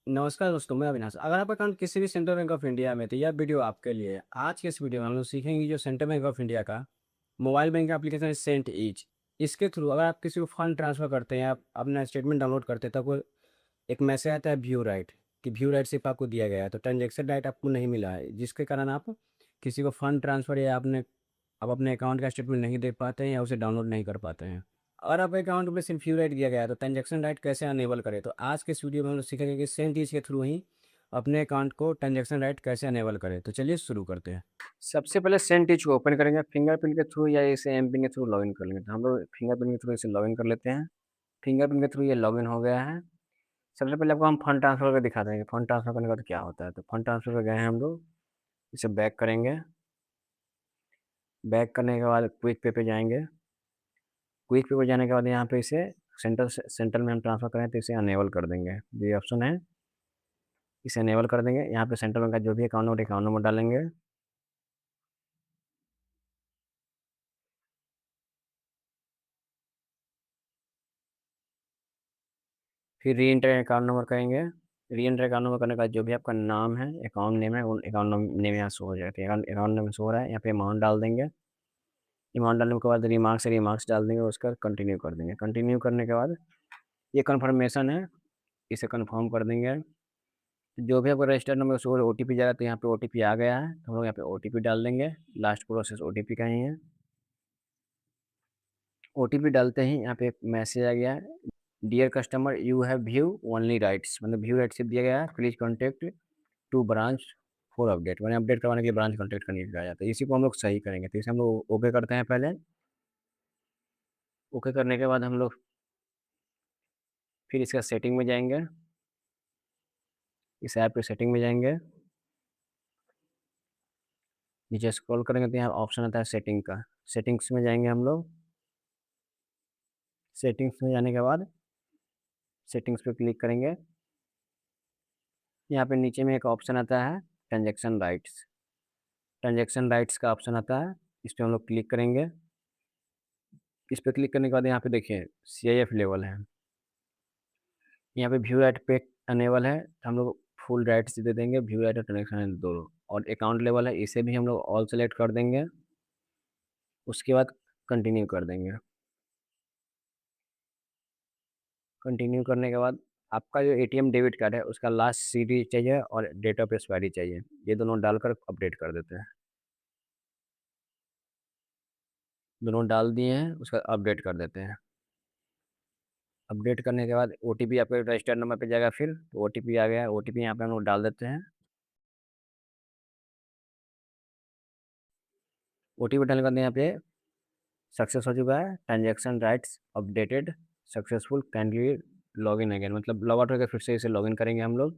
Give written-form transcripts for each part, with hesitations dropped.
नमस्कार दोस्तों, मैं अविनाश। अगर आपका अकाउंट किसी भी सेंट्रल बैंक ऑफ इंडिया में तो यह वीडियो आपके लिए है। आज के इस वीडियो में हम लोग सीखेंगे जो सेंट्रल बैंक ऑफ इंडिया का मोबाइल बैंक एप्लीकेशन है सेंट ईज। इसके थ्रू अगर आप किसी को फंड ट्रांसफर करते हैं या अपना स्टेटमेंट डाउनलोड करते हैं तो आपको एक मैसेज आता है व्यू राइट, कि व्यू राइट सिर्फ आपको दिया गया है, तो ट्रांजेक्शन राइट आपको नहीं मिला है, जिसके कारण आप किसी को फंड ट्रांसफर या आप अपने अकाउंट का स्टेटमेंट नहीं देख पाते हैं या उसे डाउनलोड नहीं कर पाते हैं। अगर आपके अकाउंट में सिर्फ व्यू राइट दिया गया है तो ट्रांजेक्शन राइट कैसे अनेबल करें, तो आज के इस वीडियो में हम लोग सीखेंगे कि सेंट ईज के थ्रू ही अपने अकाउंट को ट्रांजेक्शन राइट कैसे अनेबल करें। तो चलिए शुरू करते हैं। सबसे पहले सेंट ईज को ओपन करेंगे, फिंगरप्रिंट के थ्रू या इसे एम पिन के थ्रू लॉगिन कर लेंगे। तो हम लोग फिंगरप्रिंट के थ्रू इसे लॉगिन कर लेते हैं। फिंगरप्रिंट के थ्रू ये लॉगिन हो गया है। सबसे पहले आपको हम फंड ट्रांसफर करके दिखा देंगे फंड ट्रांसफर करने के बाद क्या होता है। तो फंड ट्रांसफर कर गए हैं हम लोग, इसे बैक करेंगे। बैक करने के बाद क्विक पे जाएंगे। क्विक पे जाने के बाद यहाँ पे इसे सेंट्रल में हम ट्रांसफर करें तो इसे अनेबल कर देंगे। जो ये ऑप्शन है इसे अनेबल कर देंगे। यहाँ पे सेंट्रल बैंक का जो भी अकाउंट नंबर डालेंगे। फिर री एंटर अकाउंट नंबर करेंगे। री एंटर अकाउंट नंबर करने के बाद जो भी आपका नाम है, अकाउंट नेम है, वो अकाउंट नेम यहाँ शो हो जाएगा। अकाउंट नेम शो हो रहा है, यहाँ पे अमाउंट डाल देंगे। अमाउंट डालने के बाद रिमार्क्स डाल देंगे, उसका कंटिन्यू कर देंगे। कंटिन्यू करने के बाद ये कन्फर्मेशन है, इसे कंफर्म कर देंगे। जो भी आपका रजिस्टर्ड नंबर शो ओटीपी जाएगा, तो यहाँ पे ओटीपी आ गया है तो हम लोग यहाँ पे ओटीपी डाल देंगे। लास्ट प्रोसेस ओटीपी का ही है। ओटीपी डालते ही यहाँ पे एक मैसेज आ गया है, dear customer you have view only rights, मतलब व्यू राइट्स दिया गया है। Please contact to branch for update, मैंने अपडेट करवाने के लिए ब्रांच कॉन्टेक्ट करने कहा जाता है। इसी को हम लोग सही करेंगे, तो इसे हम लोग ओके करते हैं पहले। ओके करने के बाद हम लोग फिर इसका सेटिंग में जाएंगे। इस ऐप के सेटिंग में जाएंगे, नीचे स्क्रॉल करेंगे तो यहाँ ऑप्शन आता है सेटिंग का। सेटिंग्स में जाएंगे हम लोग। सेटिंग्स में जाने के बाद सेटिंग्स पे क्लिक करेंगे। यहाँ पे नीचे में एक ऑप्शन आता है ट्रांजेक्शन राइट्स। ट्रांजेक्शन राइट्स का ऑप्शन आता है, इस पर हम लोग क्लिक करेंगे। इस पर क्लिक करने के बाद यहाँ पे देखिए CIF लेवल है। यहाँ पे व्यू राइट पे अनेबल है, तो हम लोग फुल राइट्स दे देंगे, व्यू राइट और ट्रांजेक्शन दोनों। और अकाउंट लेवल है, इसे भी हम लोग ऑल सेलेक्ट कर देंगे। उसके बाद कंटिन्यू कर देंगे। कंटिन्यू करने के बाद आपका जो ATM डेबिट कार्ड है उसका लास्ट सीरीज चाहिए और डेट ऑफ एक्सपायरी चाहिए, ये दोनों डालकर अपडेट कर देते हैं। दोनों डाल दिए हैं, उसका अपडेट कर देते हैं। अपडेट करने के बाद OTP आपके रजिस्टर्ड नंबर पे जाएगा। फिर तो OTP आ गया, OTP यहाँ पे हम लोग डाल देते हैं। OTP डालने के बाद यहाँ पे सक्सेस हो चुका है, transaction rights updated successful, kindly log in again, मतलब लॉग आउट करके फिर से इसे लॉग इन करेंगे हम लोग।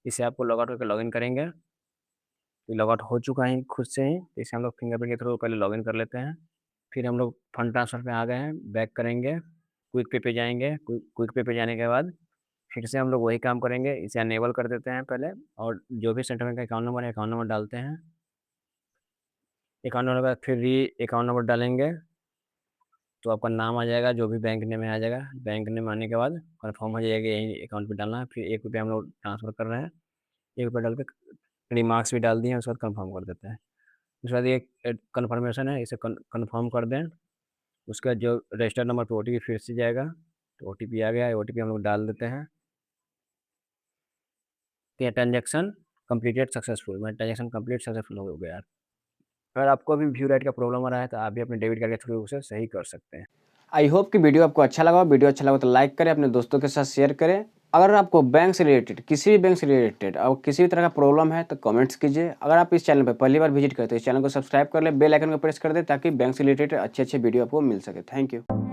इसे आपको लॉग आउट करके लॉग इन करेंगे। तो लॉग आउट हो चुका है खुद से ही, तो इसे हम लोग फिंगरप्रिंट के थ्रू पहले लॉग इन कर लेते हैं। फिर हम लोग फंड ट्रांसफर पे आ गए हैं, बैक करेंगे। क्विक पे जाएंगे। क्विक पे जाने के बाद फिर से हम लोग वही काम करेंगे, इसे अनेबल कर देते हैं पहले। और जो भी सेंटर बैंक का अकाउंट नंबर है, अकाउंट नंबर डालते हैं। अकाउंट नंबर के बाद फिर अकाउंट नंबर डालेंगे, तो आपका नाम आ जाएगा, जो भी बैंक नेम में आ जाएगा। बैंक नेम आने के बाद कन्फर्म हो जाएगा यही अकाउंट पे डालना है। फिर 1 रुपया हम लोग ट्रांसफर कर रहे हैं। 1 रुपया डाल के रिमार्क्स भी डाल दिए हैं, उसके बाद कन्फर्म कर देते हैं। उसके बाद ये कन्फर्मेशन है, इसे कन्फर्म कर दें। उसका जो रजिस्टर्ड नंबर पे OTP फिर से जाएगा, तो OTP आ गया है, OTP हम लोग डाल देते हैं। तो ये ट्रांजेक्शन कंप्लीटेड सक्सेसफुल, मतलब ट्रांजेक्शन कंप्लीट सक्सेसफुल हो गया। अगर आपको भी व्यू राइट का प्रॉब्लम आ रहा है तो आप भी अपने डेबिट कार्ड के थ्रू उसे सही कर सकते हैं। आई होप कि वीडियो आपको अच्छा लगा। वीडियो अच्छा लगा तो लाइक करें, अपने दोस्तों के साथ शेयर करें। अगर आपको बैंक से रिलेटेड, किसी भी बैंक से रिलेटेड और किसी भी तरह का प्रॉब्लम है तो कमेंट्स कीजिए। अगर आप इस चैनल पर पहली बार विजिट करते हैं तो इस चैनल को सब्सक्राइब कर ले, बेल आइकन को प्रेस कर दे, ताकि बैंक से रिलेटेड अच्छे अच्छे वीडियो आपको मिल सके। Thank you.